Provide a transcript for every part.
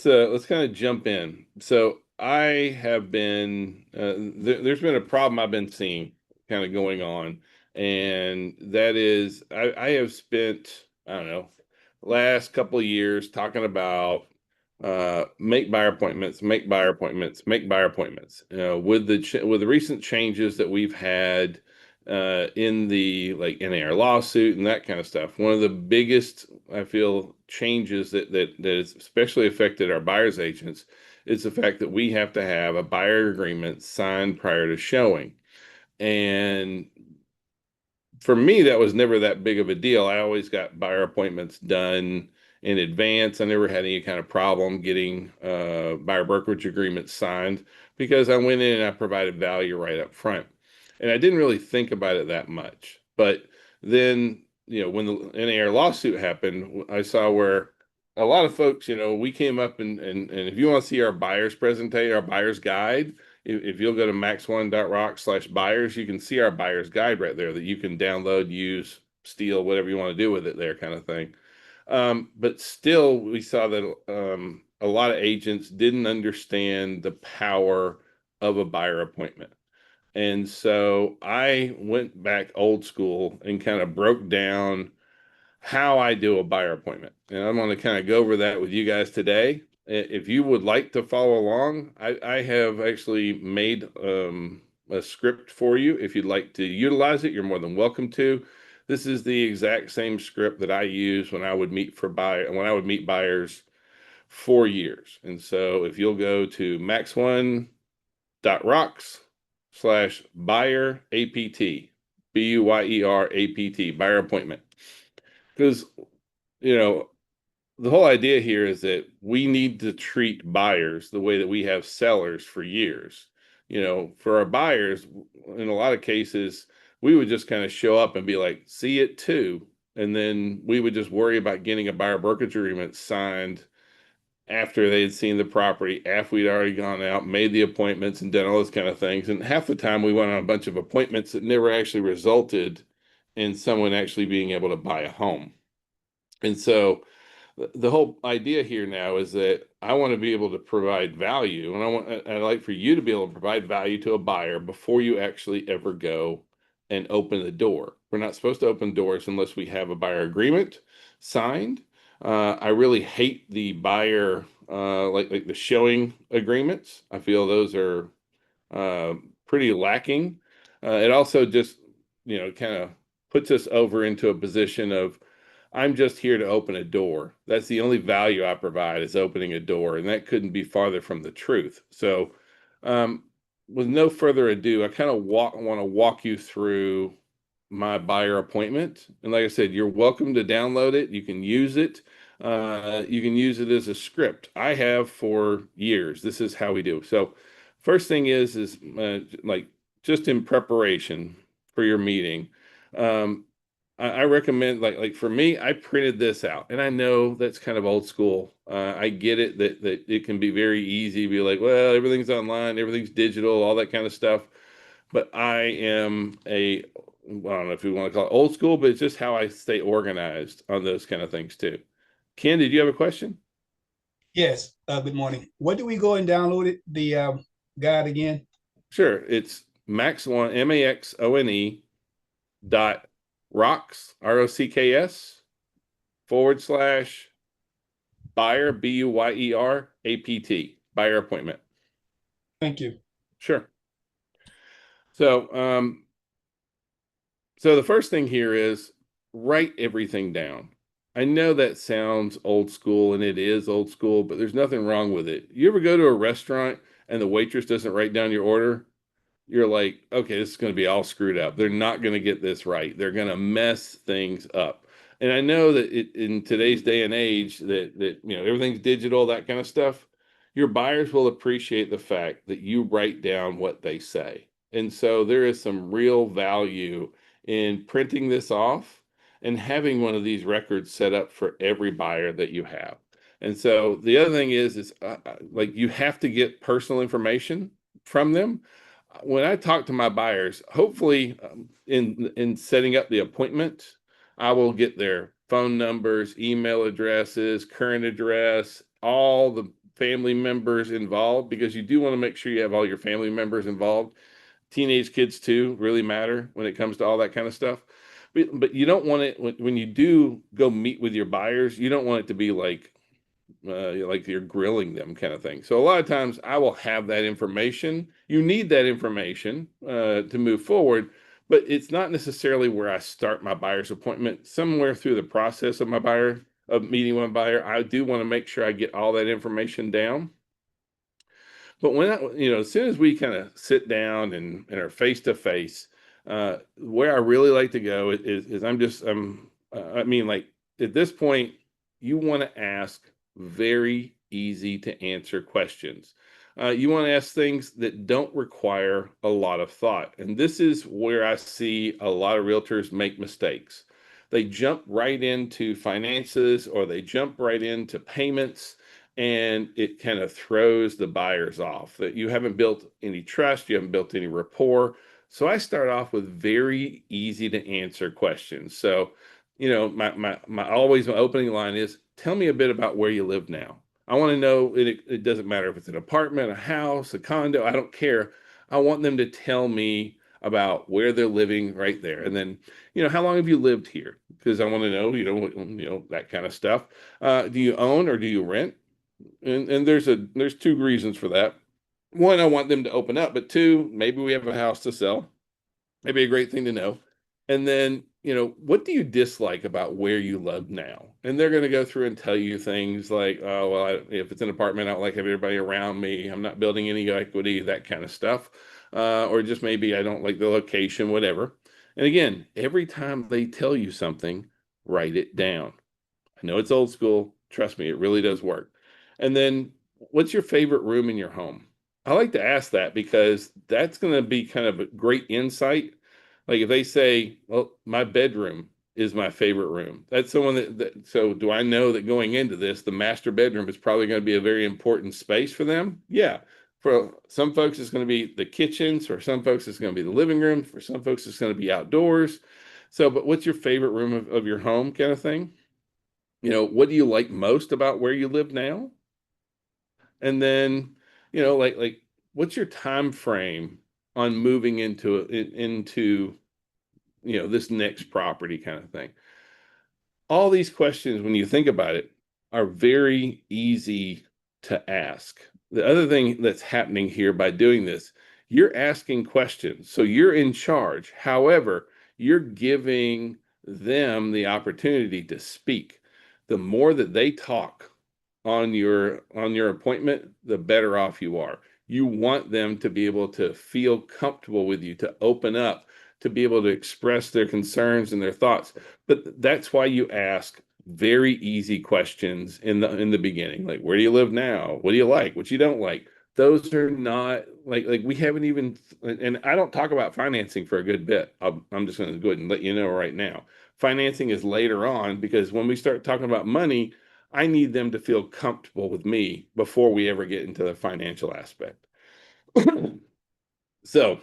Let's kind of jump in. So I have been there's been a problem I've been seeing kind of going on, and that is I have spent, I don't know, last couple of years talking about make buyer appointments, make buyer appointments, make buyer appointments. With the recent changes that we've had in the like NAR lawsuit and that kind of stuff. One of the biggest, I feel, changes that has especially affected our buyers agents is the fact that we have to have a buyer agreement signed prior to showing. And for me, that was never that big of a deal. I always got buyer appointments done in advance. I never had any kind of problem getting buyer brokerage agreements signed because I went in and I provided value right up front. And I didn't really think about it that much. But then, when the NAR lawsuit happened, I saw where a lot of folks, we came up and if you want to see our buyers presentation, our buyers guide, if you'll go to max1.rocks/buyers, you can see our buyer's guide right there that you can download, use, steal, whatever you want to do with it there kind of thing. But still, we saw that a lot of agents didn't understand the power of a buyer appointment. And so I went back old school and kind of broke down how I do a buyer appointment. And I'm going to kind of go over that with you guys today. If you would like to follow along, I have actually made a script for you. If you'd like to utilize it, you're more than welcome to. This is the exact same script that I use when I would meet buyers for years. And so if you'll go to max1.rocks/buyer APT, BUYER APT, buyer appointment. Because, you know, the whole idea here is that we need to treat buyers the way that we have sellers for years. For our buyers, in a lot of cases, we would just kind of show up and be like, see it too. And then we would just worry about getting a buyer brokerage agreement signed after they had seen the property, after we'd already gone out, made the appointments, and done all those kind of things. And half the time we went on a bunch of appointments that never actually resulted in someone actually being able to buy a home. And so the whole idea here now is that I want to be able to provide value, and I'd like for you to be able to provide value to a buyer before you actually ever go and open the door. We're not supposed to open doors unless we have a buyer agreement signed. I really hate the buyer like the showing agreements. I feel those are uh, pretty lacking. It also just kind of puts us over into a position of I'm just here to open a door. That's the only value I provide is opening a door, and that couldn't be farther from the truth. So, um, with no further ado, I kind of want to walk you through my buyer appointment. And like I said, you're welcome to download it. You can use it. You can use it as a script. I have for years. This is how we do. So, first thing is like just in preparation for your meeting. Um, I recommend like for me, I printed this out, and I know that's kind of old school. I get it that it can be very easy to be like, well, everything's online, everything's digital, all that kind of stuff. But I am I don't know if you want to call it old school, but it's just how I stay organized on those kind of things too. Ken, did you have a question? Yes. Good morning. What do we go and download it? The guide again? Sure, it's Maxone dot rocks ROCKS / buyer BUYER APT buyer appointment. Thank you. Sure. So so the first thing here is write everything down. I know that sounds old school and it is old school, but there's nothing wrong with it. You ever go to a restaurant and the waitress doesn't write down your order? You're like, okay, this is going to be all screwed up. They're not going to get this right. They're going to mess things up. And I know that in today's day and age that everything's digital, that kind of stuff. Your buyers will appreciate the fact that you write down what they say. And so there is some real value in printing this off and having one of these records set up for every buyer that you have. And so the other thing is like you have to get personal information from them. When I talk to my buyers, hopefully in setting up the appointment, I will get their phone numbers, email addresses, current address, all family members involved, because you do want to make sure you have all your family members involved. Teenage kids too really matter when it comes to all that kind of stuff. But you don't want it when you do go meet with your buyers, you don't want it to be like you're grilling them kind of thing. So a lot of times I will have that information. You need that information to move forward, but it's not necessarily where I start my buyer's appointment. Somewhere through the process of my buyer of meeting with my buyer, I do want to make sure I get all that information down. But when as soon as we kind of sit down and are face to face, where I really like to go is I mean, like at this point, you want to ask very easy to answer questions. You want to ask things that don't require a lot of thought. And this is where I see a lot of realtors make mistakes. They jump right into finances or they jump right into payments, and it kind of throws the buyers off that you haven't built any trust, you haven't built any rapport. So I start off with very easy to answer questions. So, my opening line is, tell me a bit about where you live now. I want to know it doesn't matter if it's an apartment, a house, a condo, I don't care. I want them to tell me about where they're living right there. And then, how long have you lived here? Because I want to know, that kind of stuff. Do you own or do you rent? And there's two reasons for that. One, I want them to open up, but two, maybe we have a house to sell. Maybe a great thing to know. And then, what do you dislike about where you live now? And they're going to go through and tell you things like, oh, well, if it's an apartment, I don't like everybody around me. I'm not building any equity, that kind of stuff. Or just maybe I don't like the location, whatever. And again, every time they tell you something, write it down. I know it's old school. Trust me, it really does work. And then, what's your favorite room in your home? I like to ask that because that's going to be kind of a great insight. Like if they say, well, my bedroom is my favorite room. That's someone so do I know that going into this, the master bedroom is probably going to be a very important space for them? Yeah. For some folks, it's going to be the kitchens. For some folks, it's going to be the living room. For some folks, it's going to be outdoors. So, but what's your favorite room of your home kind of thing? What do you like most about where you live now? And then, like what's your time frame on moving into this next property kind of thing? All these questions, when you think about it, are very easy to ask. The other thing that's happening here by doing this, you're asking questions. So you're in charge. However, you're giving them the opportunity to speak. The more that they talk on your appointment, the better off you are. You want them to be able to feel comfortable with you, to open up, to be able to express their concerns and their thoughts. But that's why you ask very easy questions in the beginning, like where do you live now? What do you like? What you don't like? Those are not like we haven't even, and I don't talk about financing for a good bit. I'm just going to go ahead and let you know right now. Financing is later on, because when we start talking about money, I need them to feel comfortable with me before we ever get into the financial aspect. So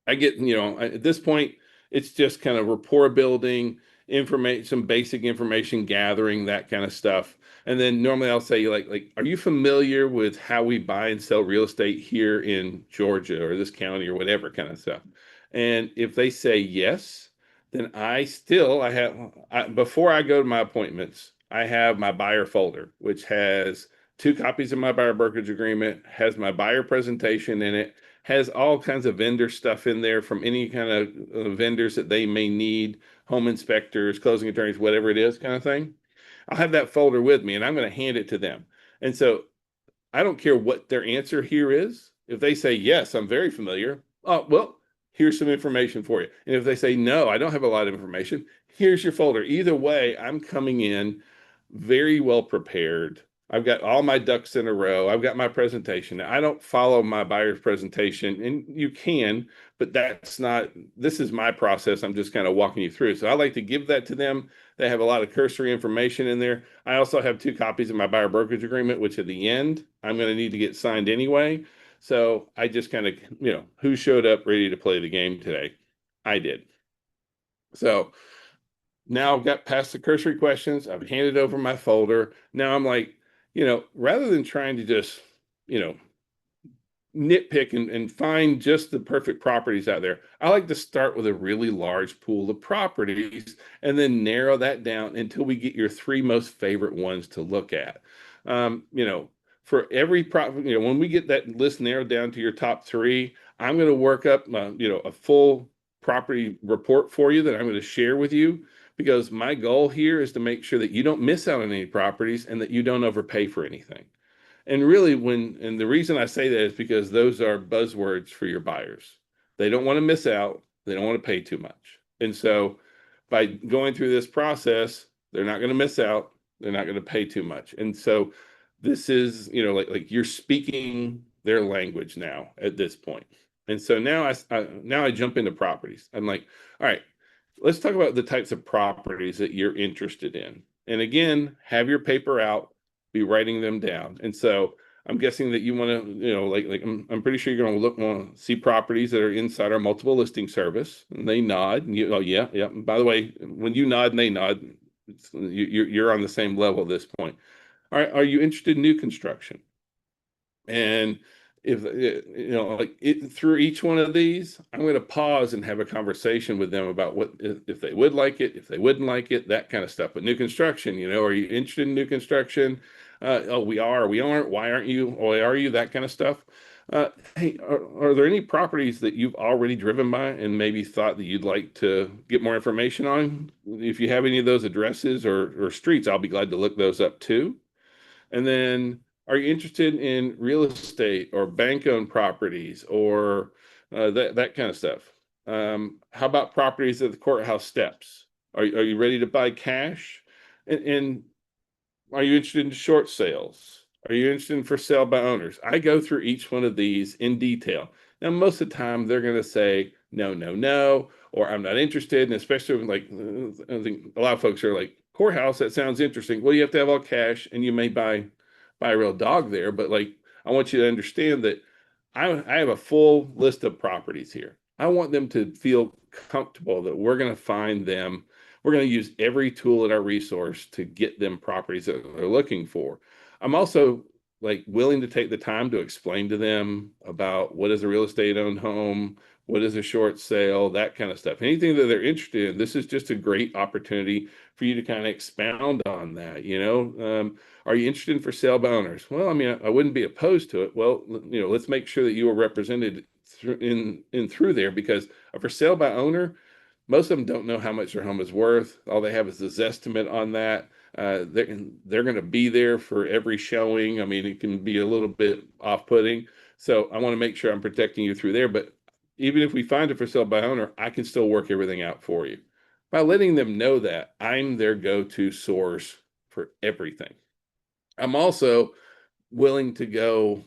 I get, at this point, it's just kind of rapport building, information, some basic information gathering, that kind of stuff. And then normally I'll say, like, are you familiar with how we buy and sell real estate here in Georgia or this county or whatever kind of stuff? And if they say yes, then before I go to my appointments, I have my buyer folder, which has two copies of my buyer brokerage agreement, has my buyer presentation in it, has all kinds of vendor stuff in there from any kind of vendors that they may need, home inspectors, closing attorneys, whatever it is, kind of thing. I'll have that folder with me and I'm going to hand it to them. And so I don't care what their answer here is. If they say, yes, I'm very familiar. Oh, well, here's some information for you. And if they say, no, I don't have a lot of information, here's your folder. Either way, I'm coming in very well prepared. I've got all my ducks in a row. I've got my presentation. I don't follow my buyer's presentation, and you can, but this is my process. I'm just kind of walking you through. So I like to give that to them. They have a lot of cursory information in there. I also have two copies of my buyer brokerage agreement, which at the end, I'm going to need to get signed anyway. So I just kind of, who showed up ready to play the game today? I did. So now I've got past the cursory questions. I've handed over my folder. Now I'm like, rather than trying to just, you know, nitpick and find just the perfect properties out there, I like to start with a really large pool of properties and then narrow that down until we get your three most favorite ones to look at. You know, for every property, when we get that list narrowed down to your top three, I'm going to work up, a full property report for you that I'm going to share with you, because my goal here is to make sure that you don't miss out on any properties and that you don't overpay for anything. And really, and the reason I say that is because those are buzzwords for your buyers. They don't want to miss out. They don't want to pay too much. And so by going through this process, they're not going to miss out. They're not going to pay too much. And so this is, like you're speaking their language now at this point. And so now I jump into properties. I'm like, all right, let's talk about the types of properties that you're interested in. And again, have your paper out, be writing them down. And so I'm guessing that you want to, I'm pretty sure you're going to want to see properties that are inside our multiple listing service. And they nod, and oh yeah, yeah. And by the way, when you nod and they nod, you're on the same level at this point. All right, are you interested in new construction? And if through each one of these, I'm going to pause and have a conversation with them about what, if they would like it, if they wouldn't like it, that kind of stuff. But new construction, are you interested in new construction? Oh, we are, we aren't. Why aren't you? Why are you? That kind of stuff. Hey, are there any properties that you've already driven by and maybe thought that you'd like to get more information on? If you have any of those addresses or streets, I'll be glad to look those up too. And then, are you interested in real estate or bank-owned properties or that kind of stuff? How about properties at the courthouse steps? Are you ready to buy cash? And are you interested in short sales? Are you interested in for sale by owners? I go through each one of these in detail. Now, most of the time, they're going to say no, no, no, or I'm not interested. And especially when, I think a lot of folks are like, courthouse, that sounds interesting. Well, you have to have all cash, and you may buy a real dog there. But I want you to understand that I have a full list of properties here. I want them to feel comfortable that we're going to find them. We're going to use every tool at our resource to get them properties that they're looking for. I'm also willing to take the time to explain to them about what is a real estate owned home, what is a short sale, that kind of stuff. Anything that they're interested in, this is just a great opportunity for you to kind of expound on that. Are you interested in for sale by owners? Well, I mean, I wouldn't be opposed to it. Well, let's make sure that you are represented through there, because a for sale by owner, most of them don't know how much their home is worth. All they have is this estimate on that. They're going to be there for every showing. I mean, it can be a little bit off-putting. So I want to make sure I'm protecting you through there. But even if we find it for sale by owner, I can still work everything out for you. By letting them know that I'm their go-to source for everything. I'm also willing to go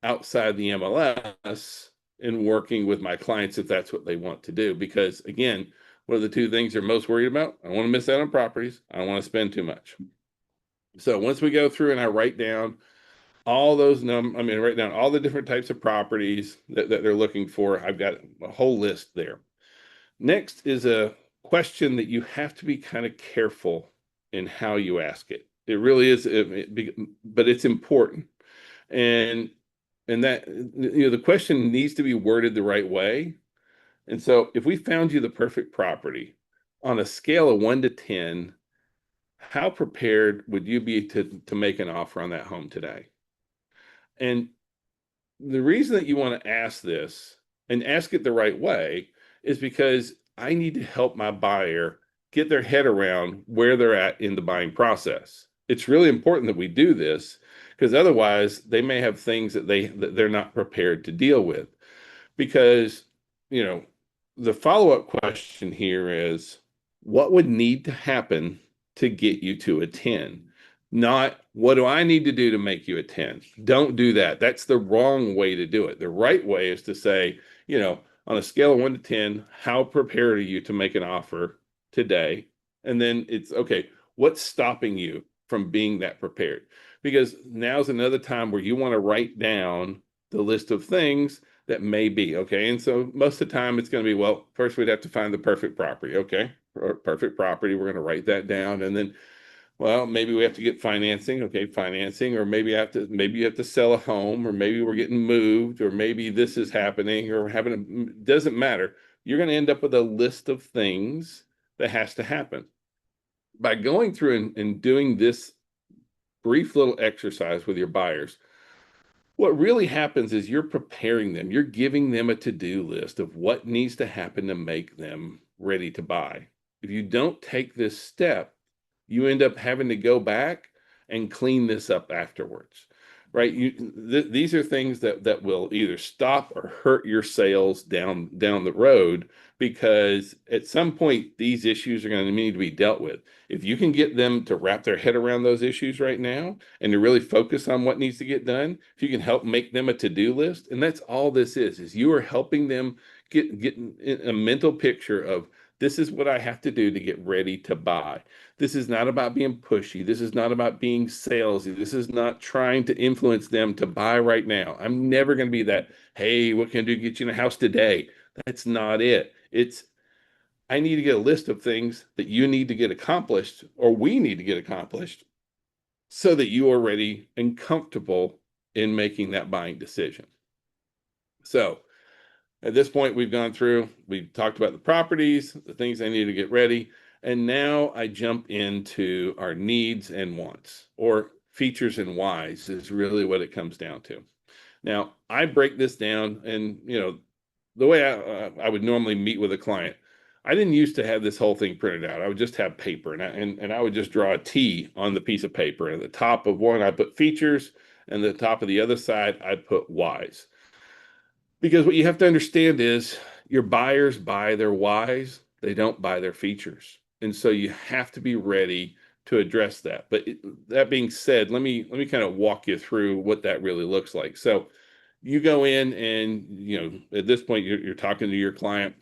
outside the MLS in working with my clients if that's what they want to do. Because again, what are the two things they're most worried about? I don't want to miss out on properties. I don't want to spend too much. So once we go through and I write down all those write down all the different types of properties that they're looking for, I've got a whole list there. Next is a question that you have to be kind of careful in how you ask it. It really is, but it's important. And that, the question needs to be worded the right way. And so if we found you the perfect property on a scale of 1 to 10, how prepared would you be to make an offer on that home today? And the reason that you want to ask this and ask it the right way is because I need to help my buyer get their head around where they're at in the buying process. It's really important that we do this, because otherwise they may have things that they're not prepared to deal with. Because, the follow-up question here is, what would need to happen to get you to a 10? Not, what do I need to do to make you a 10? Don't do that. That's the wrong way to do it. The right way is to say, on a scale of 1 to 10, how prepared are you to make an offer today? And then it's, okay, what's stopping you from being that prepared? Because now's another time where you want to write down the list of things that may be, okay? And so most of the time it's going to be, well, first we'd have to find the perfect property, okay? Perfect property, we're going to write that down. And then, Well, maybe we have to get financing. Okay, financing, or maybe you have to sell a home, or maybe we're getting moved, or maybe this is happening, or doesn't matter. You're going to end up with a list of things that has to happen. By going through and doing this brief little exercise with your buyers, what really happens is you're preparing them, you're giving them a to-do list of what needs to happen to make them ready to buy. If you don't take this step, you end up having to go back and clean this up afterwards, right? These are things that will either stop or hurt your sales down the road, because at some point these issues are going to need to be dealt with. If you can get them to wrap their head around those issues right now and to really focus on what needs to get done, if you can help make them a to-do list, and that's all this is you are helping them get a mental picture of, this is what I have to do to get ready to buy. This is not about being pushy. This is not about being salesy. This is not trying to influence them to buy right now. I'm never going to be that, hey, what can I do to get you in a house today? That's not it. It's, I need to get a list of things that you need to get accomplished, or we need to get accomplished, so that you are ready and comfortable in making that buying decision. So at this point, we've talked about the properties, the things I need to get ready. And now I jump into our needs and wants, or features and whys is really what it comes down to. Now, I break this down, and the way I would normally meet with a client, I didn't used to have this whole thing printed out. I would just have paper, and I would just draw a T on the piece of paper. And at the top of one, I put features, and the top of the other side, I put whys. Because what you have to understand is your buyers buy their whys, they don't buy their features. And so you have to be ready to address that. But that being said, let me kind of walk you through what that really looks like. So you go in, and at this point you're talking to your client,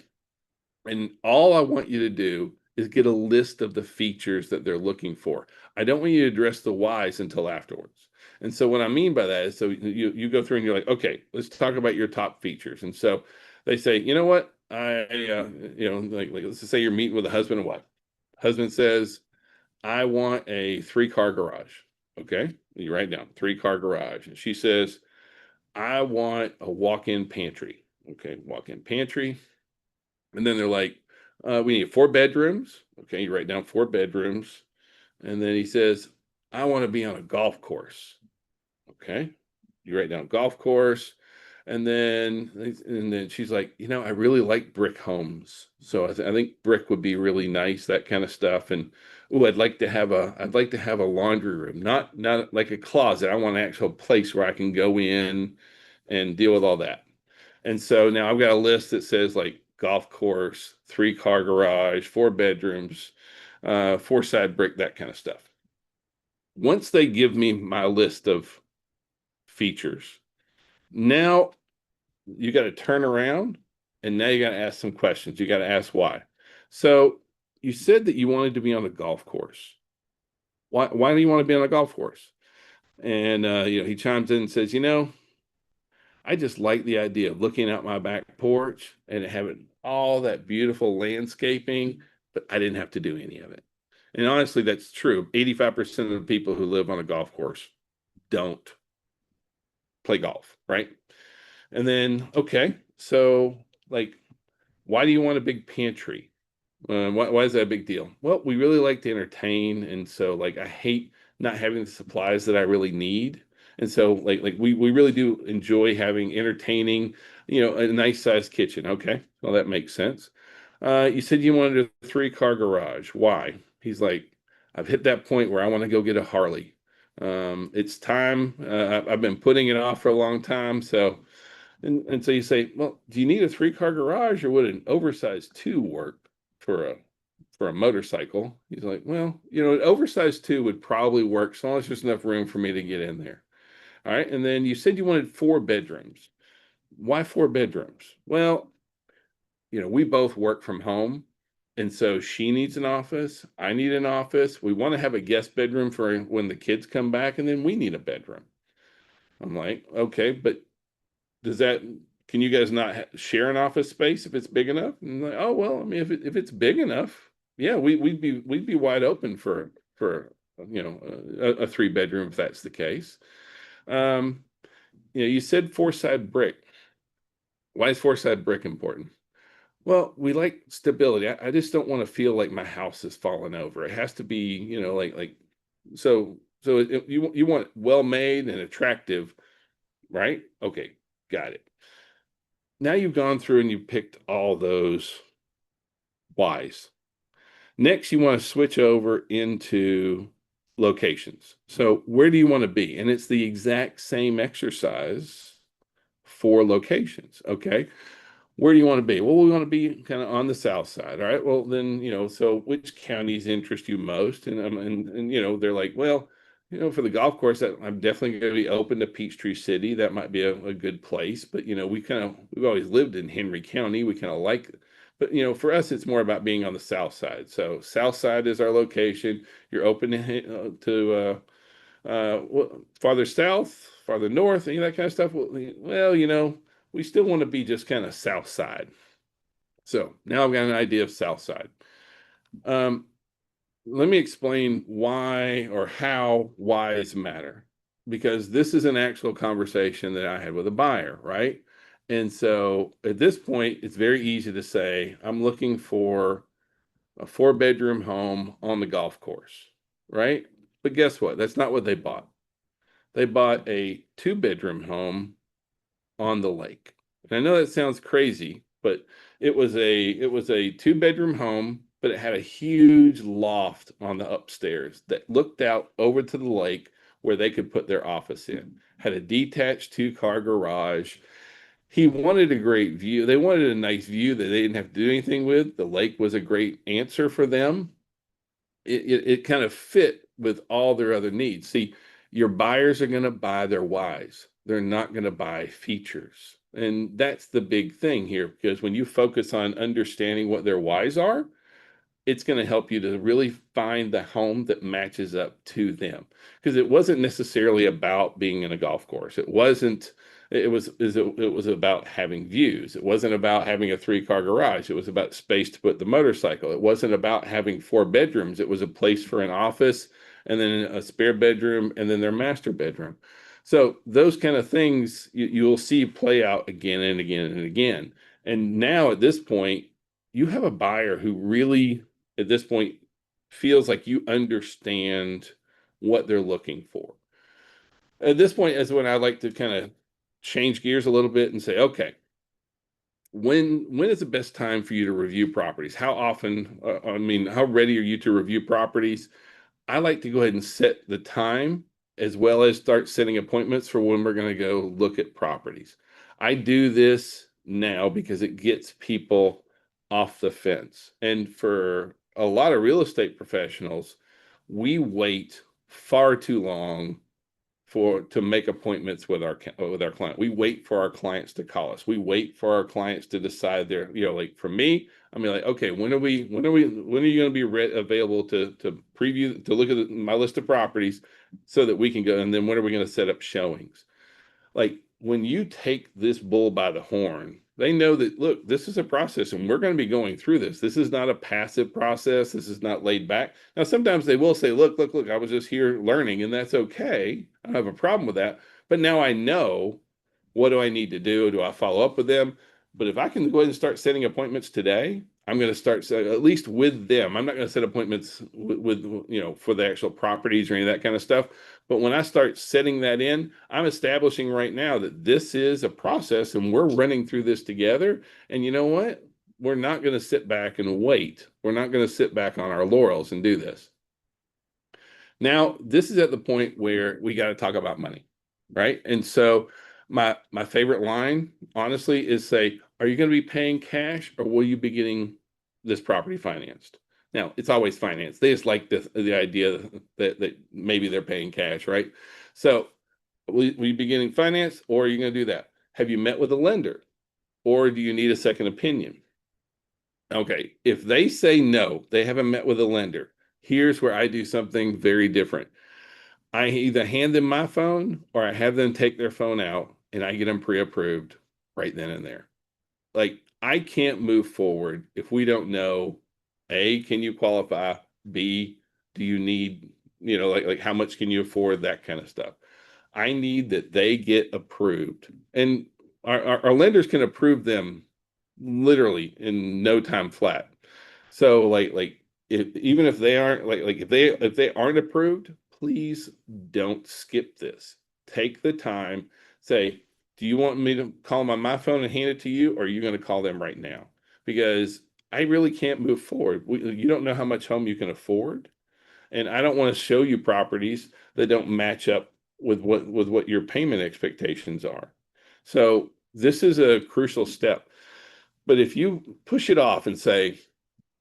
and all I want you to do is get a list of the features that they're looking for. I don't want you to address the whys until afterwards. And so what I mean by that is, so you go through and you're like, okay, let's talk about your top features. And so they say, you know what, like let's just say you're meeting with a husband and wife. Husband says, I want a 3-car garage. Okay, you write down 3-car garage. And she says, I want a walk-in pantry. Okay, walk-in pantry. And then they're like, we need 4 bedrooms. Okay, you write down 4 bedrooms. And then he says, I want to be on a golf course. Okay, you write down golf course. And then she's like, I really like brick homes. So I think brick would be really nice, that kind of stuff. And oh, I'd like to have a laundry room, not like a closet. I want an actual place where I can go in and deal with all that. And so now I've got a list that says like golf course, 3-car garage, 4 bedrooms, 4-side brick, that kind of stuff. Once they give me my list of features, now you got to turn around, and now you got to ask some questions. You got to ask why. So you said that you wanted to be on a golf course. Why do you want to be on a golf course? And he chimes in and says, I just like the idea of looking out my back porch and having all that beautiful landscaping, but I didn't have to do any of it. And honestly, that's true. 85% of the people who live on a golf course don't play golf, right? And then, okay, so like, why do you want a big pantry? Why is that a big deal? Well, we really like to entertain, and so like I hate not having the supplies that I really need. And so like we really do enjoy having entertaining, a nice sized kitchen. Okay, well that makes sense. You said you wanted a 3-car garage. Why? He's like, I've hit that point where I want to go get a Harley. It's time. I've been putting it off for a long time. So, and so you say, well, do you need a 3-car garage, or would an oversized 2 work for a motorcycle? He's like, well, an oversized 2 would probably work, as long as there's enough room for me to get in there. All right. And then you said you wanted 4 bedrooms. Why 4 bedrooms? Well, we both work from home. And so she needs an office. I need an office. We want to have a guest bedroom for when the kids come back, and then we need a bedroom. I'm like, okay, but can you guys not share an office space if it's big enough? And like, oh, well, I mean, if it's big enough, yeah, we'd be wide open for a 3 bedroom if that's the case. Um, you said four-side brick. Why is four-side brick important? Well, we like stability. I just don't want to feel like my house is falling over. It has to be, you want well made and attractive, right? Okay, got it. Now you've gone through and you picked all those whys. Next, you want to switch over into locations. So where do you want to be? And it's the exact same exercise for locations. Okay. Where do you want to be? Well, we want to be kind of on the south side. All right. Well, then, so which counties interest you most? And they're like, well, for the golf course, I'm definitely going to be open to Peachtree City. That might be a good place. But, we've always lived in Henry County. We kind of like it. But, for us, it's more about being on the south side. So south side is our location. You're open to farther south, farther north, that kind of stuff. Well, we still want to be just kind of south side. So now I've got an idea of south side. Um, Let me explain why or how whys matter, because this is an actual conversation that I had with a buyer, right? And so at this point, it's very easy to say, I'm looking for a 4 bedroom home on the golf course, right? But guess what? That's not what they bought. They bought a 2 bedroom home on the lake. And I know that sounds crazy, but it was a 2 bedroom home, but it had a huge loft on the upstairs that looked out over to the lake where they could put their office in. Had a detached 2-car garage. He wanted a great view. They wanted a nice view that they didn't have to do anything with. The lake was a great answer for them. It kind of fit with all their other needs. See, your buyers are going to buy their whys. They're not going to buy features. And that's the big thing here, because when you focus on understanding what their whys are, it's going to help you to really find the home that matches up to them. Because it wasn't necessarily about being in a golf course. It was about having views. It wasn't about having a 3-car garage. It was about space to put the motorcycle. It wasn't about having 4 bedrooms. It was a place for an office and then a spare bedroom and then their master bedroom. So those kind of things you'll see play out again and again and again. And now at this point, you have a buyer who really, at this point, feels like you understand what they're looking for. At this point is when I like to kind of change gears a little bit and say, okay, when is the best time for you to review properties? How often, how ready are you to review properties? I like to go ahead and set the time as well as start setting appointments for when we're going to go look at properties. I do this now because it gets people off the fence. And for a lot of real estate professionals, we wait far too long to make appointments with our client. We wait for our clients to call us. We wait for our clients to decide like for me, I mean, like, okay, when are you going to be available to preview, to look at my list of properties so that we can go, and then when are we going to set up showings? Like when you take this bull by the horn, they know that, look, this is a process and we're going to be going through this. This is not a passive process. This is not laid back. Now, sometimes they will say, look, I was just here learning, and that's okay. I don't have a problem with that. But now I know, what do I need to do? Do I follow up with them? But if I can go ahead and start setting appointments today, I'm going to start at least with them. I'm not going to set appointments with for the actual properties or any of that kind of stuff. But when I start setting that in, I'm establishing right now that this is a process and we're running through this together. And you know what? We're not going to sit back and wait. We're not going to sit back on our laurels and do this. Now, this is at the point where we got to talk about money, right? And so my favorite line, honestly, is say, are you going to be paying cash or will you be getting this property financed? Now, it's always financed. They just like the idea that maybe they're paying cash, right? So will you be getting financed or are you going to do that? Have you met with a lender or do you need a second opinion? Okay, if they say no, they haven't met with a lender, here's where I do something very different. I either hand them my phone or I have them take their phone out and I get them pre-approved right then and there. Like I can't move forward if we don't know, A, can you qualify? B, do you need like how much can you afford, that kind of stuff. I need that they get approved, and our lenders can approve them literally in no time flat. So like if even if they aren't like if they aren't approved, please don't skip this. Take the time, say, do you want me to call them on my phone and hand it to you, or are you going to call them right now? Because I really can't move forward. You don't know how much home you can afford, and I don't want to show you properties that don't match up with what your payment expectations are. So this is a crucial step. But if you push it off and say,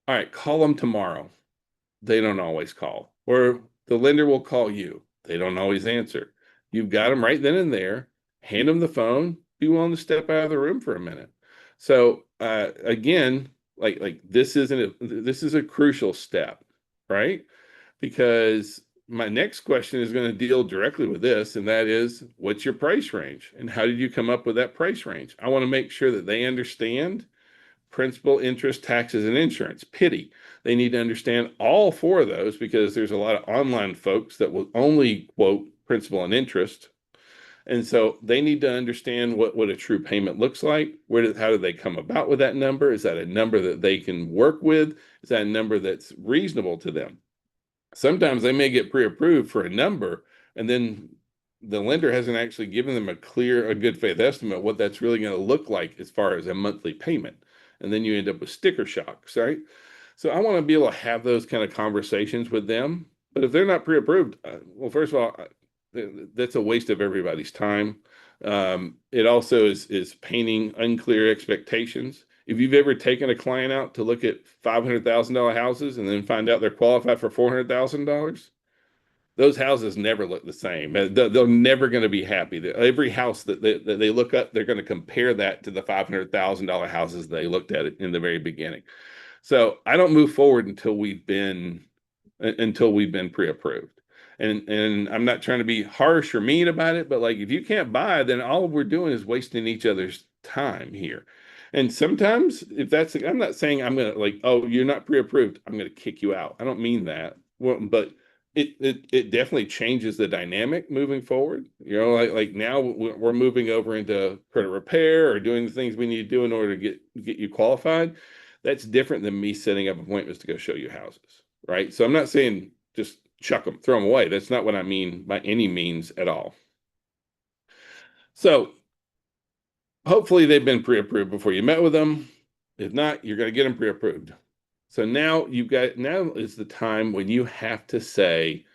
all right, call them tomorrow, they don't always call. Or the lender will call you, they don't always answer. You've got them right then and there, hand them the phone, be willing to step out of the room for a minute. So again, like this is a crucial step, right? Because my next question is going to deal directly with this, and that is, what's your price range? And how did you come up with that price range? I want to make sure that they understand principal, interest, taxes, and insurance, PITI. They need to understand all four of those, because there's a lot of online folks that will only quote principal and interest. And so they need to understand what a true payment looks like. How do they come about with that number? Is that a number that they can work with? Is that a number that's reasonable to them? Sometimes they may get pre-approved for a number, and then the lender hasn't actually given them a good faith estimate what that's really going to look like as far as a monthly payment. And then you end up with sticker shocks, right? So I want to be able to have those kind of conversations with them. But if they're not pre-approved, well, first of all, that's a waste of everybody's time. It also is painting unclear expectations. If you've ever taken a client out to look at $500,000 houses and then find out they're qualified for $400,000, those houses never look the same. They're never going to be happy. Every house that they look up, they're going to compare that to the $500,000 houses they looked at it in the very beginning. So I don't move forward until we've been pre-approved. And I'm not trying to be harsh or mean about it, but like if you can't buy, then all we're doing is wasting each other's time here. And sometimes if that's, I'm not saying I'm gonna like, oh, you're not pre-approved, I'm gonna kick you out. I don't mean that. Well, but it definitely changes the dynamic moving forward. Like now we're moving over into credit repair or doing the things we need to do in order to get you qualified. That's different than me setting up appointments to go show you houses, right? So I'm not saying just chuck them, throw them away. That's not what I mean by any means at all. So hopefully they've been pre-approved before you met with them. If not, you're going to get them pre-approved. So now now is the time when you have to say,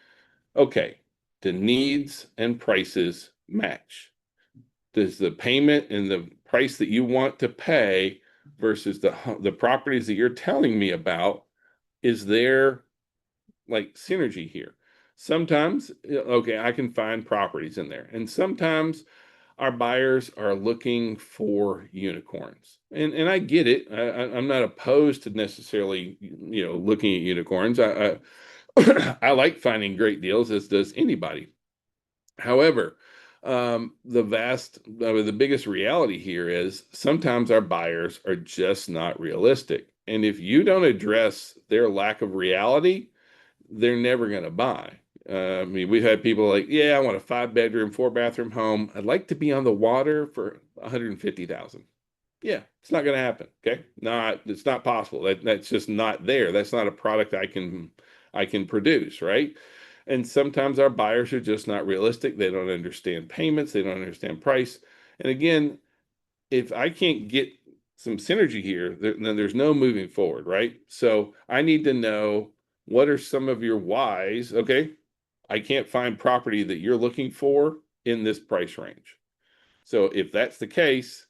okay, the needs and prices match. Does the payment and the price that you want to pay versus the properties that you're telling me about, is there like synergy here? Sometimes, okay, I can find properties in there, and sometimes our buyers are looking for unicorns, and I get it. I'm not opposed to necessarily looking at unicorns. I like finding great deals, as does anybody. However, the biggest reality here is sometimes our buyers are just not realistic. And if you don't address their lack of reality, they're never going to buy. I mean, we've had people like, yeah, I want a 5-bedroom, 4-bathroom home. I'd like to be on the water for 150,000. Yeah, it's not going to happen. Okay. It's not possible. That's just not there. That's not a product I can produce, right? And sometimes our buyers are just not realistic. They don't understand payments, they don't understand price. And again, if I can't get some synergy here, then there's no moving forward, right? So I need to know, what are some of your whys? Okay, I can't find property that you're looking for in this price range. So if that's the case,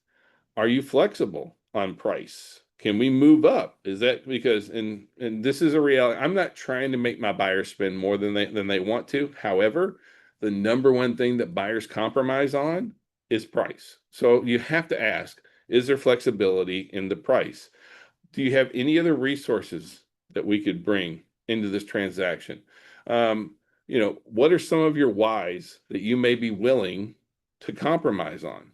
are you flexible on price? Can we move up? Is that because, and this is a reality. I'm not trying to make my buyers spend more than they want to. However, the number one thing that buyers compromise on is price. So you have to ask, is there flexibility in the price? Do you have any other resources that we could bring into this transaction? What are some of your whys that you may be willing to compromise on?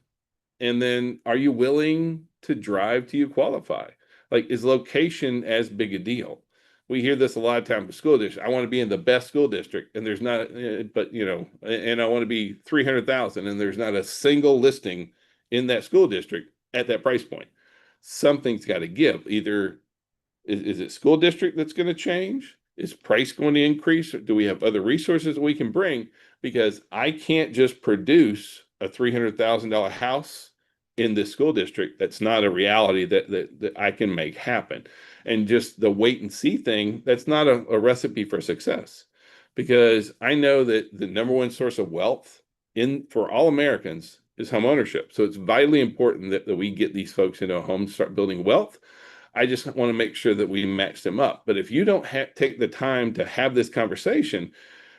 And then, are you willing to drive till you qualify? Like, is location as big a deal? we hear this a lot of times with school districts. I want to be in the best school district, and there's not, but and I want to be 300,000, and there's not a single listing in that school district at that price point. Something's got to give. Either is it school district that's going to change? Is price going to increase? Or do we have other resources that we can bring? Because I can't just produce a $300,000 house in this school district. That's not a reality that I can make happen. And just the wait and see thing, that's not a recipe for success. Because I know that the number one source of wealth in for all Americans is home ownership. So it's vitally important that we get these folks into a home, start building wealth. I just want to make sure that we match them up. But if you don't take the time to have this conversation,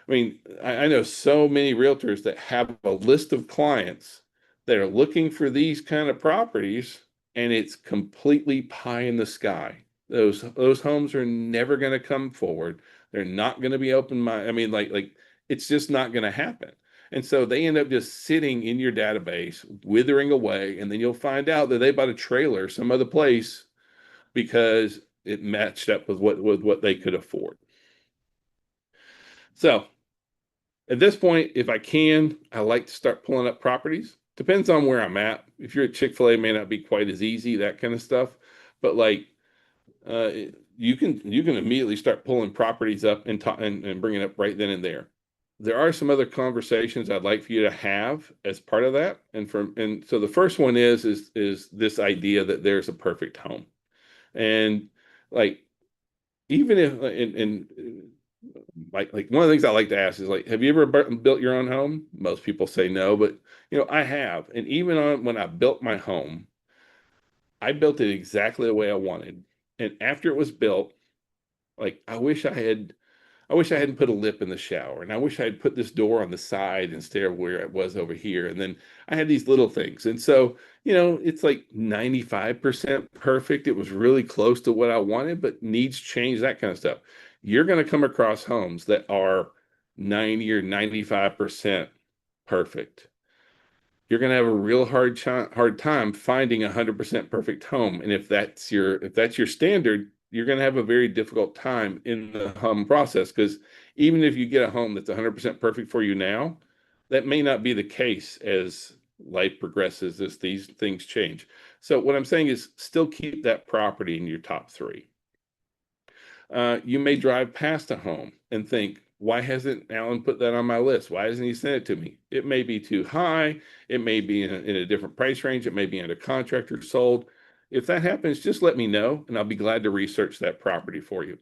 I mean, I know so many realtors that have a list of clients that are looking for these kind of properties, and it's completely pie in the sky. Those homes are never going to come forward. They're not going to be open mind. I mean, like it's just not going to happen. And so they end up just sitting in your database, withering away, and then you'll find out that they bought a trailer some other place because it matched up with what they could afford. So at this point, if I can, I like to start pulling up properties. Depends on where I'm at. If you're at Chick-fil-A, it may not be quite as easy, that kind of stuff. But like uh, you can immediately start pulling properties up and bringing up right then and there. There are some other conversations I'd like for you to have as part of that. And so the first one is this idea that there's a perfect home. And like even if and like one of the things I like to ask is like, have you ever built your own home? Most people say no, but I have. And even when I built my home, I built it exactly the way I wanted. And after it was built, like I wish I hadn't put a lip in the shower, and I wish I had put this door on the side instead of where it was over here. And then I had these little things. And so, it's like 95% perfect. It was really close to what I wanted, but needs change, that kind of stuff. You're going to come across homes that are 90 or 95% perfect. You're going to have a real hard time finding 100% perfect home. And if that's your standard, you're going to have a very difficult time in the home process, because even if you get a home that's 100% perfect for you now, that may not be the case as life progresses, as these things change. So what I'm saying is still keep that property in your top three. You may drive past a home and think, why hasn't Alan put that on my list? Why hasn't he sent it to me? It may be too high. It may be in a different price range. It may be under contract or sold. If that happens, just let me know, and I'll be glad to research that property for you.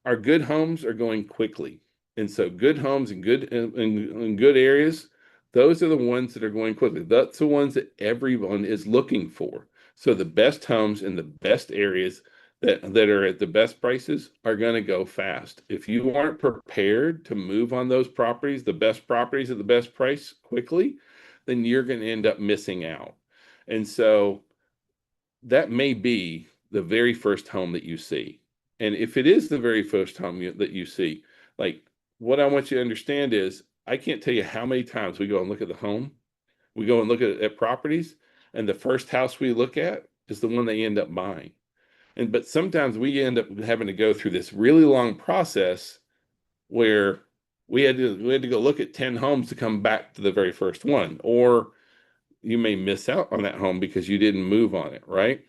Our good homes are going quickly. And so good homes in good areas, those are the ones that are going quickly. That's the ones that everyone is looking for. So the best homes in the best areas that are at the best prices are going to go fast. If you aren't prepared to move on those properties, the best properties at the best price quickly, then you're going to end up missing out. And so that may be the very first home that you see. And if it is the very first home that you see, like what I want you to understand is I can't tell you how many times we go and look at the home. We go and look at properties, and the first house we look at is the one they end up buying. But sometimes we end up having to go through this really long process where we had to go look at 10 homes to come back to the very first one, or you may miss out on that home because you didn't move on it, right?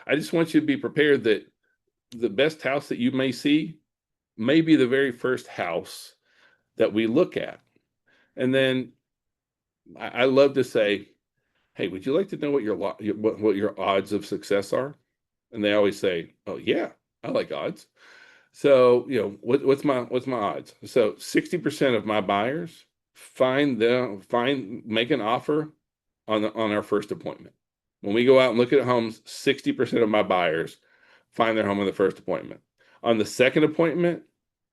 I just want you to be prepared that the best house that you may see may be the very first house that we look at. And then I love to say, hey, would you like to know what your odds of success are? And they always say, oh yeah, I like odds. So, what's my odds? So 60% of my buyers make an offer on our first appointment. When we go out and look at homes, 60% of my buyers find their home on the first appointment. On the second appointment,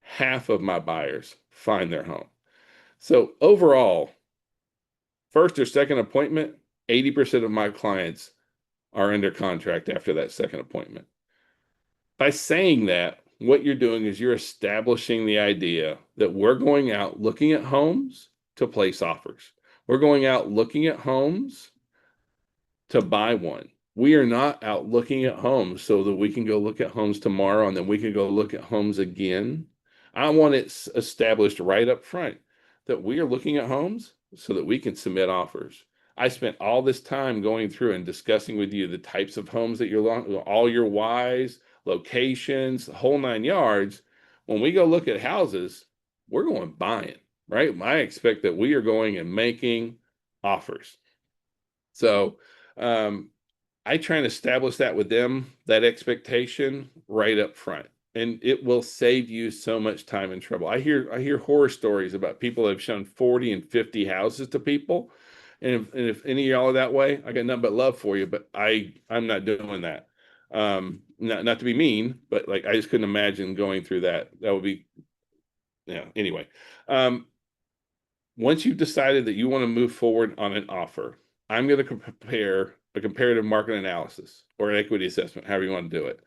half of my buyers find their home. So overall, first or second appointment, 80% of my clients are under contract after that second appointment. By saying that, what you're doing is you're establishing the idea that we're going out looking at homes to place offers. We're going out looking at homes to buy one. We are not out looking at homes so that we can go look at homes tomorrow and then we can go look at homes again. I want it established right up front that we are looking at homes so that we can submit offers. I spent all this time going through and discussing with you the types of homes that all your whys, locations, the whole 9 yards. When we go look at houses, we're going buying, right? I expect that we are going and making offers. So, I try and establish that with them, that expectation right up front. And it will save you so much time and trouble. I hear horror stories about people that have shown 40 and 50 houses to people. And if any of y'all are that way, I got nothing but love for you, but I'm not doing that. Not to be mean, but like I just couldn't imagine going through that. That would be, yeah, anyway. Um, Once you've decided that you want to move forward on an offer, I'm going to prepare a comparative market analysis or an equity assessment, however you want to do it.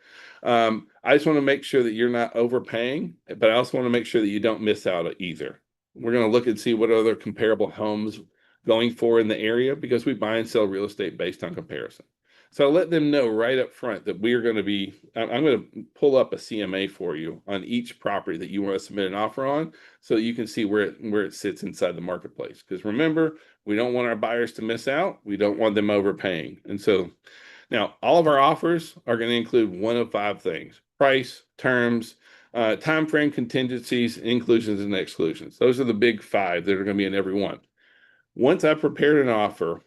I just want to make sure that you're not overpaying, but I also want to make sure that you don't miss out either. We're going to look and see what other comparable homes going for in the area because we buy and sell real estate based on comparison. So I'll let them know right up front that we are going to be, I'm going to pull up a CMA for you on each property that you want to submit an offer on so that you can see where it sits inside the marketplace. Because remember, we don't want our buyers to miss out. We don't want them overpaying. And so now all of our offers are going to include one of 5 things: price, terms, time frame, contingencies, inclusions, and exclusions. Those are the big 5 that are going to be in every one. Once I've prepared an offer,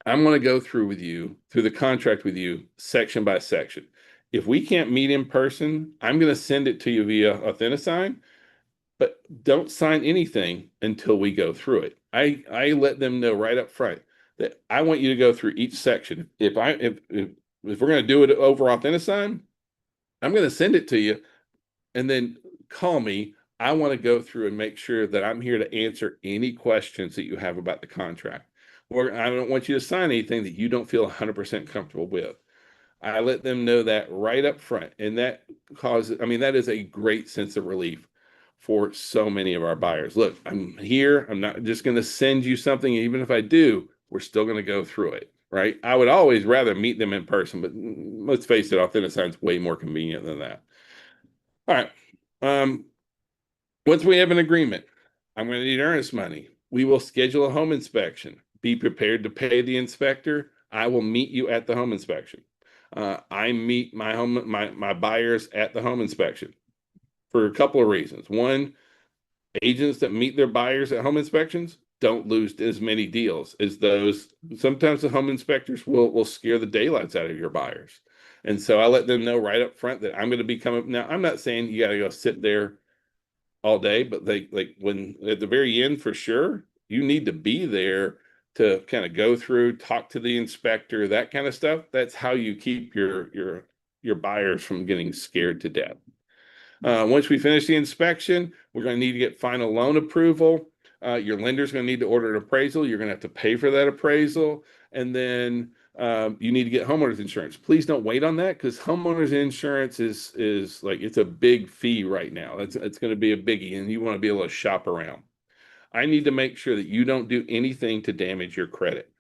I'm going to go through the contract with you, section by section. If we can't meet in person, I'm going to send it to you via Authentisign, but don't sign anything until we go through it. I let them know right up front that I want you to go through each section. If we're going to do it over Authentisign, I'm going to send it to you and then call me. I want to go through and make sure that I'm here to answer any questions that you have about the contract. Or I don't want you to sign anything that you don't feel 100% comfortable with. I let them know that right up front. And that causes, I mean, that is a great sense of relief for so many of our buyers. Look, I'm here. I'm not just going to send you something. Even if I do, we're still going to go through it, right? I would always rather meet them in person, but let's face it, Authentisign's way more convenient than that. All right. Um, Once we have an agreement, I'm going to need earnest money. We will schedule a home inspection. Be prepared to pay the inspector. I will meet you at the home inspection. I meet my buyers at the home inspection for a couple of reasons. One, agents that meet their buyers at home inspections don't lose as many deals as those. Sometimes the home inspectors will scare the daylights out of your buyers. And so I let them know right up front that I'm going to be coming. Now, I'm not saying you got to go sit there all day, but they like when at the very end for sure, you need to be there to kind of go through, talk to the inspector, that kind of stuff. That's how you keep your buyers from getting scared to death. Once we finish the inspection, we're going to need to get final loan approval. Your lender's going to need to order an appraisal. You're going to have to pay for that appraisal. And then you need to get homeowners insurance. Please don't wait on that because homeowners insurance is like it's a big fee right now. It's going to be a biggie, and you want to be able to shop around. I need to make sure that you don't do anything to damage your credit.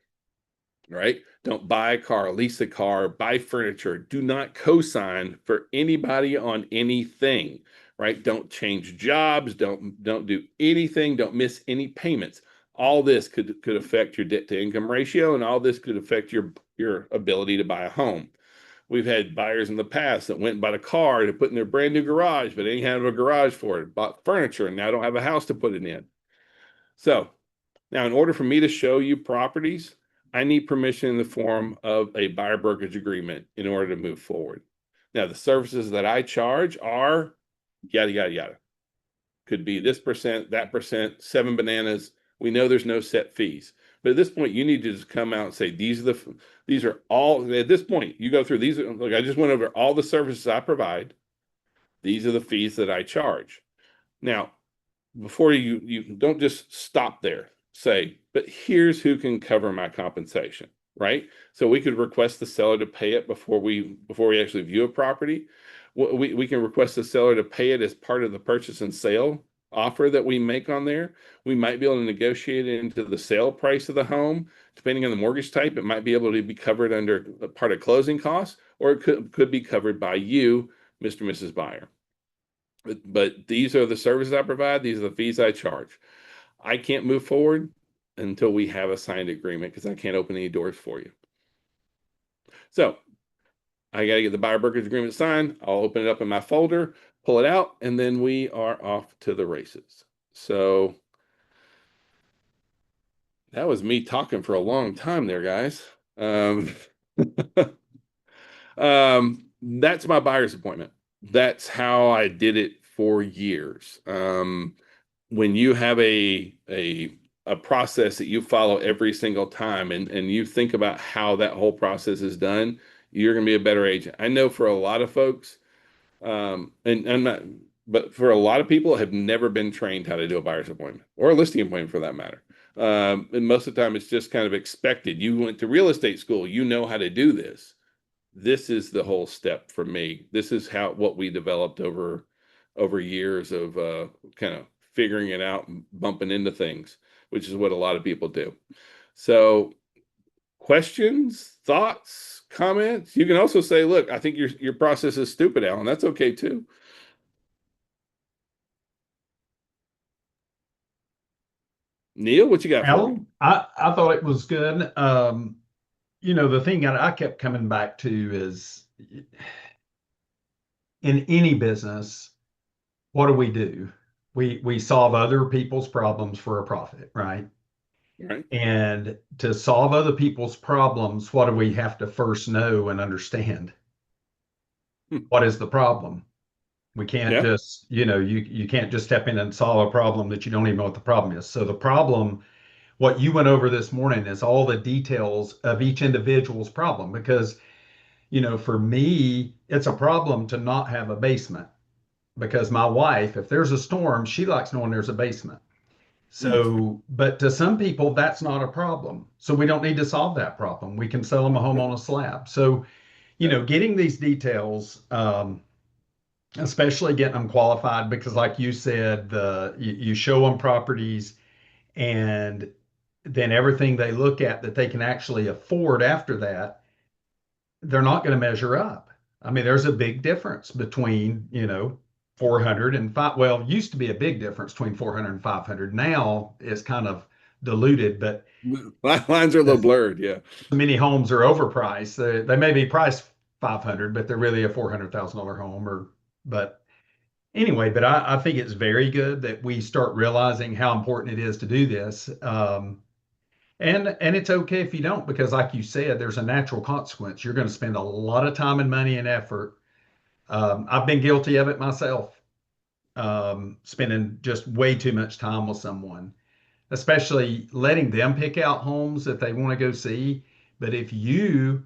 Right? Don't buy a car, lease a car, buy furniture. Do not co-sign for anybody on anything, right? Don't change jobs. Don't do anything. Don't miss any payments. All this could affect your debt to income ratio, and all this could affect your ability to buy a home. We've had buyers in the past that went and bought a car to put in their brand new garage, but they didn't have a garage for it. Bought furniture and now don't have a house to put it in. So now, in order for me to show you properties, I need permission in the form of a buyer brokerage agreement in order to move forward. Now, the services that I charge are yada, yada, yada. Could be this percent, that percent, 7 bananas. We know there's no set fees. But at this point, you need to just come out and say, these are all, at this point, you go through these. Like I just went over all the services I provide. These are the fees that I charge. Now, before you don't just stop there, say, but here's who can cover my compensation, right? So we could request the seller to pay it before we actually view a property. We can request the seller to pay it as part of the purchase and sale offer that we make on there. We might be able to negotiate it into the sale price of the home. Depending on the mortgage type, it might be able to be covered under a part of closing costs, or it could be covered by you, Mr. and Mrs. Buyer. But these are the services I provide. These are the fees I charge. I can't move forward until we have a signed agreement because I can't open any doors for you. So I got to get the buyer brokerage agreement signed. I'll open it up in my folder, pull it out, and then we are off to the races. So that was me talking for a long time there, guys. That's my buyer's appointment. That's how I did it for years. When you have a process that you follow every single time and you think about how that whole process is done, you're going to be a better agent. I know for a lot of folks, and I'm not, but for a lot of people have never been trained how to do a buyer's appointment or a listing appointment for that matter. And most of the time it's just kind of expected. You went to real estate school, you know how to do this. This is the whole step for me. This is what we developed over years of kind of figuring it out and bumping into things, which is what a lot of people do. So questions, thoughts, comments? You can also say, look, I think your process is stupid, Alan. That's okay too. Neil, what you got for me? Alan, I thought it was good. The thing that I kept coming back to is in any business, what do? We solve other people's problems for a profit, right? Right. And to solve other people's problems, what do we have to first know and understand? What is the problem? We can't Yeah. just, you can't just step in and solve a problem that you don't even know what the problem is. So the problem, what you went over this morning is all the details of each individual's problem because, for me, it's a problem to not have a basement because my wife, if there's a storm, she likes knowing there's a basement. So, but to some people, that's not a problem. So we don't need to solve that problem. We can sell them a home on a slab. So, getting these details, especially getting them qualified, because like you said, you show them properties and then everything they look at that they can actually afford after that, they're not going to measure up. I mean, there's a big difference between, 400 and five. Well, used to be a big difference between 400 and 500. Now it's kind of diluted, but Lines are a little blurred. Yeah. many homes are overpriced. They may be priced 500, but they're really a $400,000 home but anyway, but I think it's very good that we start realizing how important it is to do this. And it's okay if you don't, because like you said, there's a natural consequence. You're going to spend a lot of time and money and effort. I've been guilty of it myself, spending just way too much time with someone, especially letting them pick out homes that they want to go see. But if you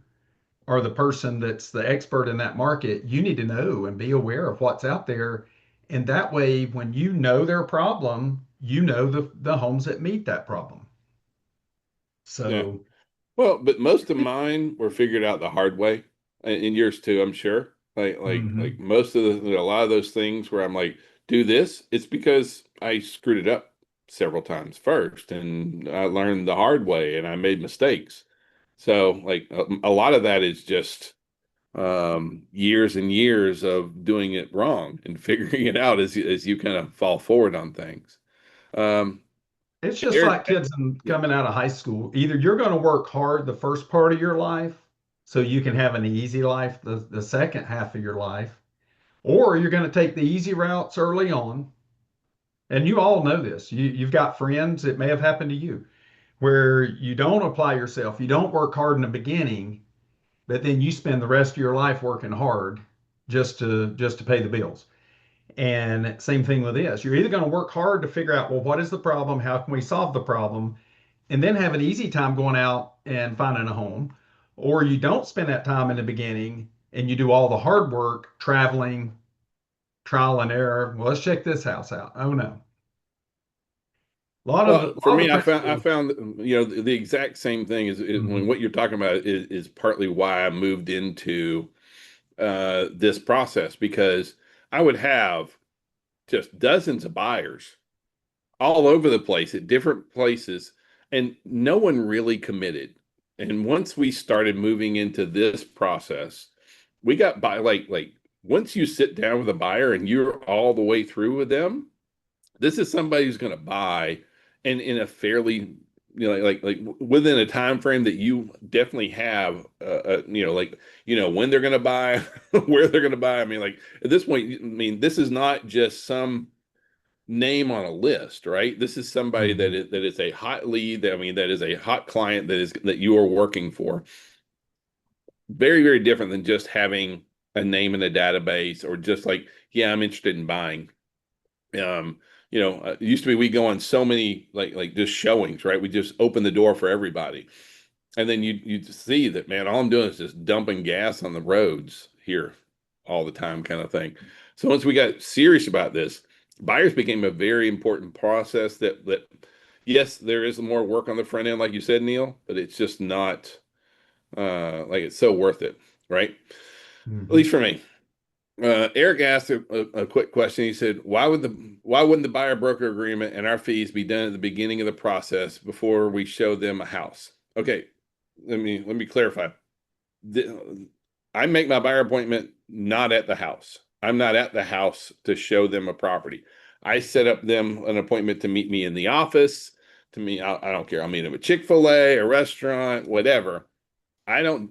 are the person that's the expert in that market, you need to know and be aware of what's out there. And that way, when you know their problem, you know the homes that meet that problem. Yeah. So, Well, but most of mine were figured out the hard way, and yours too, I'm sure. Like mhm. most of a lot of those things where I'm like, do this, it's because I screwed it up several times first, and I learned the hard way, and I made mistakes. So, like a lot of that is just years and years of doing it wrong and figuring it out as you kind of fall forward on things. Um, It's just Eric, like kids yeah, coming out of high school. Either you're going to work hard the first part of your life so you can have an easy life the second half of your life, or you're going to take the easy routes early on. And you all know this. You've got friends, it may have happened to you, where you don't apply yourself, you don't work hard in the beginning, but then you spend the rest of your life working hard just to pay the bills. And same thing with this. You're either going to work hard to figure out, well, what is the problem? How can we solve the problem? And then have an easy time going out and finding a home. Or you don't spend that time in the beginning and you do all the hard work, traveling, trial and error. Well, let's check this house out. Oh no. well, A for lot of me, the I principal. found the exact same thing is when Mhm. what you're talking about is partly why I moved into this process because I would have just dozens of buyers all over the place at different places, and no one really committed. And once we started moving into this process, we got by like once you sit down with a buyer and you're all the way through with them, this is somebody who's going to buy and in a fairly like within a time frame that you definitely have when they're going to buy, where they're going to buy. I mean, like at this point, I mean, this is not just some name on a list, right? This is somebody that is a hot lead. I mean, that is a hot client that you are working for. Very, very different than just having a name in a database or just like, yeah, I'm interested in buying. It used to be we go on so many like just showings, right? We just open the door for everybody. And then you see that, man, all I'm doing is just dumping gas on the roads here all the time kind of thing. So once we got serious about this, buyers became a very important process that yes, there is more work on the front end, like you said, Neil, but it's just not like it's so worth it, right? At least for me. Eric asked a quick question. He said, why wouldn't the buyer broker agreement and our fees be done at the beginning of the process before we show them a house? Okay, let me clarify. I make my buyer appointment not at the house. I'm not at the house to show them a property. I set up them an appointment to meet me in the office. To me, I don't care. I'll meet them at Chick-fil-A, a restaurant, whatever.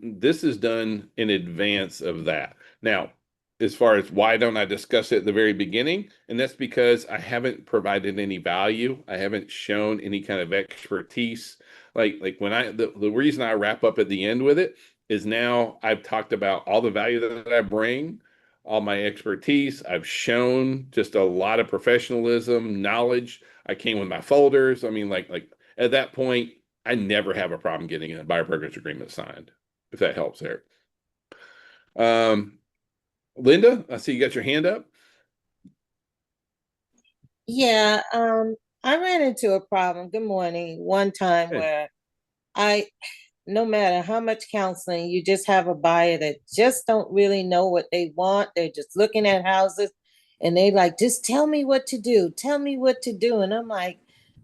This is done in advance of that. Now, as far as why don't I discuss it at the very beginning? And that's because I haven't provided any value. I haven't shown any kind of expertise. Like when the reason I wrap up at the end with it is now I've talked about all the value that I bring, all my expertise. I've shown just a lot of professionalism, knowledge. I came with my folders. I mean, like at that point, I never have a problem getting a buyer brokerage agreement signed, if that helps there. Linda, I see you got your hand up. Yeah, I ran into a problem. Good morning. One time Hey. where no matter how much counseling, you just have a buyer that just don't really know what they want. They're just looking at houses and they like, just tell me what to do. Tell me what to do. And I'm like,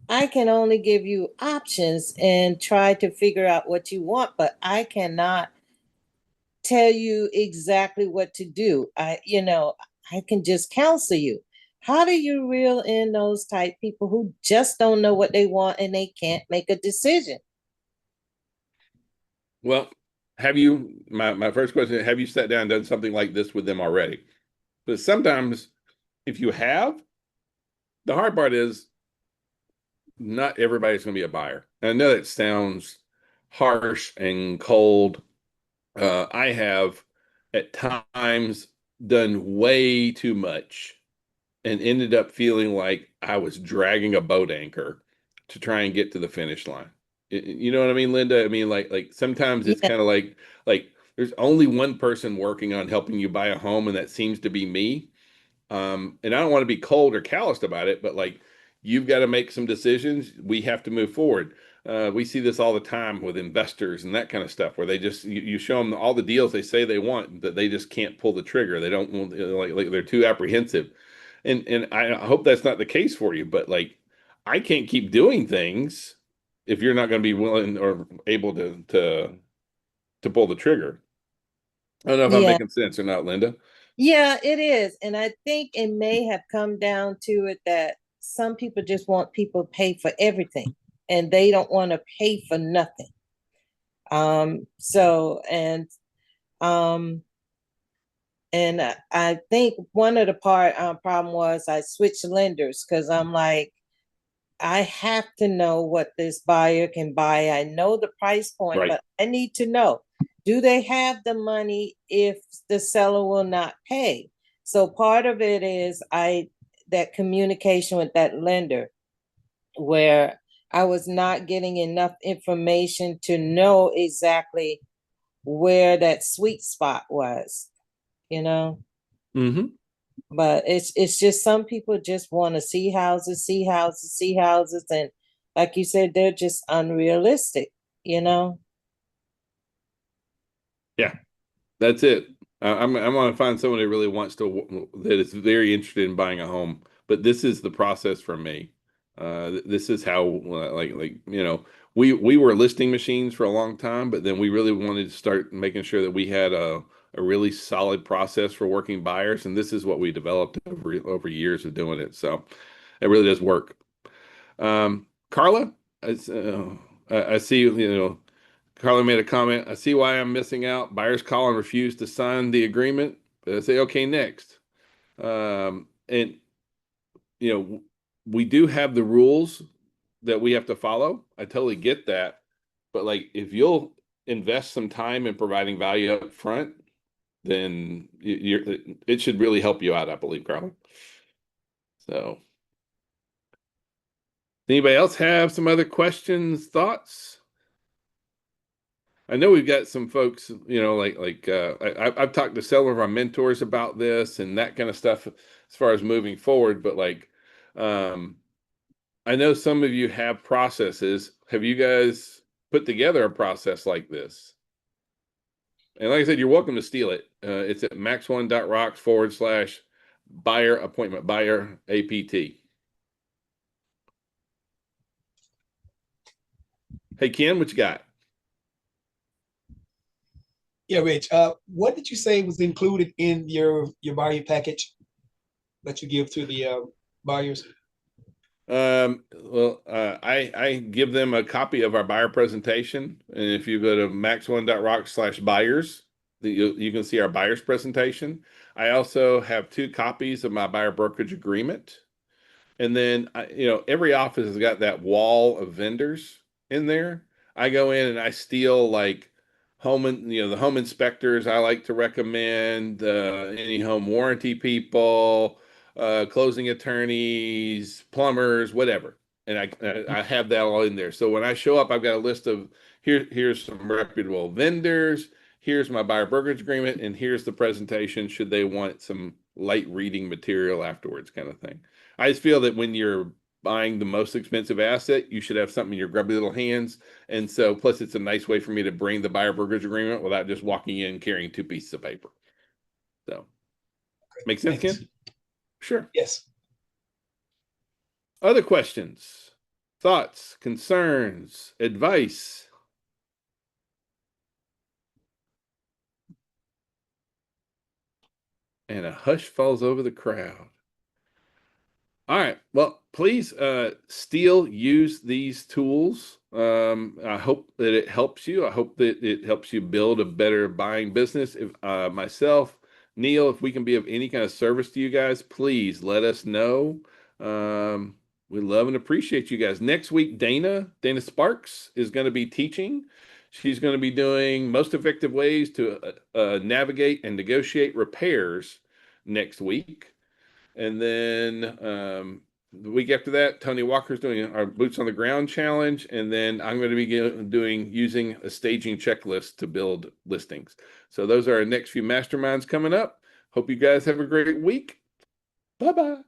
I can only give you options and try to figure out what you want, but I cannot tell you exactly what to do. I can just counsel you. How do you reel in those type people who just don't know what they want and they can't make a decision? Well, my first question, have you sat down and done something like this with them already? But sometimes if you have, the hard part is not everybody's going to be a buyer. And I know that sounds harsh and cold. I have at times done way too much and ended up feeling like I was dragging a boat anchor to try and get to the finish line. You know what I mean, Linda? I mean, like sometimes it's Yeah. kind of like there's only one person working on helping you buy a home, and that seems to be me. And I don't want to be cold or calloused about it, but like you've got to make some decisions. We have to move forward. We see this all the time with investors and that kind of stuff, where they just you show them all the deals they say they want, that they just can't pull the trigger. They don't want like they're too apprehensive, and I hope that's not the case for you. But like, I can't keep doing things if you're not going to be willing or able to pull the trigger. I don't know if I'm Yeah. making sense or not, Linda. Yeah, it is. And I think it may have come down to it that some people just want people to pay for everything and they don't want to pay for nothing. So um and I think one of the problem was I switched lenders because I'm like, I have to know what this buyer can buy. I know the price point, Right. but I need to know, do they have the money if the seller will not pay? So part of it is that communication with that lender where I was not getting enough information to know exactly where that sweet spot was, you know? Mm-hmm. But it's just some people just want to see houses, see houses, see houses, and like you said, they're just unrealistic, you know? Yeah, that's it. I'm going to find someone that really wants that is very interested in buying a home, but this is the process for me. This is how, like, you know, we were listing machines for a long time, but then we really wanted to start making sure that we had a really solid process for working buyers. And this is what we developed over years of doing it. So it really does work. Carla, I see, you know, Carla made a comment. I see why I'm missing out. Buyers call and refuse to sign the agreement. But I say, okay, next. And, you know, we do have the rules that we have to follow. I totally get that. But like, if you'll invest some time in providing value up front, then it should really help you out, I believe, Carla. So, anybody else have some other questions, thoughts? I know we've got some folks, you know, I've talked to several of our mentors about this and that kind of stuff as far as moving forward. But like, I know some of you have processes. Have you guys put together a process like this? And like I said, you're welcome to steal it. It's at max1.rocks/buyer appointment, buyer APT. Hey, Ken, what you got? Yeah, Rich, what did you say was included in your buyer package that you give to the buyers? Well, I give them a copy of our buyer presentation. And if you go to max1.rocks/buyers, you can see our buyer's presentation. I also have 2 copies of my buyer brokerage agreement. And then, you know, every office has got that wall of vendors in there. I go in and I steal like the home inspectors I like to recommend, any home warranty people, closing attorneys, plumbers, whatever. And I have that all in there. So when I show up, I've got a list of here's some reputable vendors, here's my buyer brokerage agreement, and here's the presentation should they want some light reading material afterwards, kind of thing. I just feel that when you're buying the most expensive asset, you should have something in your grubby little hands. And so, plus, it's a nice way for me to bring the buyer brokerage agreement without just walking in carrying 2 pieces of paper. So, make sense, Thanks. Ken? Sure. Yes. Other questions, thoughts, concerns, advice? And a hush falls over the crowd. All right. Well, please still use these tools. I hope that it helps you. I hope that it helps you build a better buying business. If myself, Neil, if we can be of any kind of service to you guys, please let us know. We love and appreciate you guys. Next week, Dana Sparks is going to be teaching. She's going to be doing most effective ways to navigate and negotiate repairs next week. And then the week after that, Tony Walker's doing our Boots on the Ground challenge. And then I'm going to be using a staging checklist to build listings. So those are our next few masterminds coming up. Hope you guys have a great week. Bye-bye.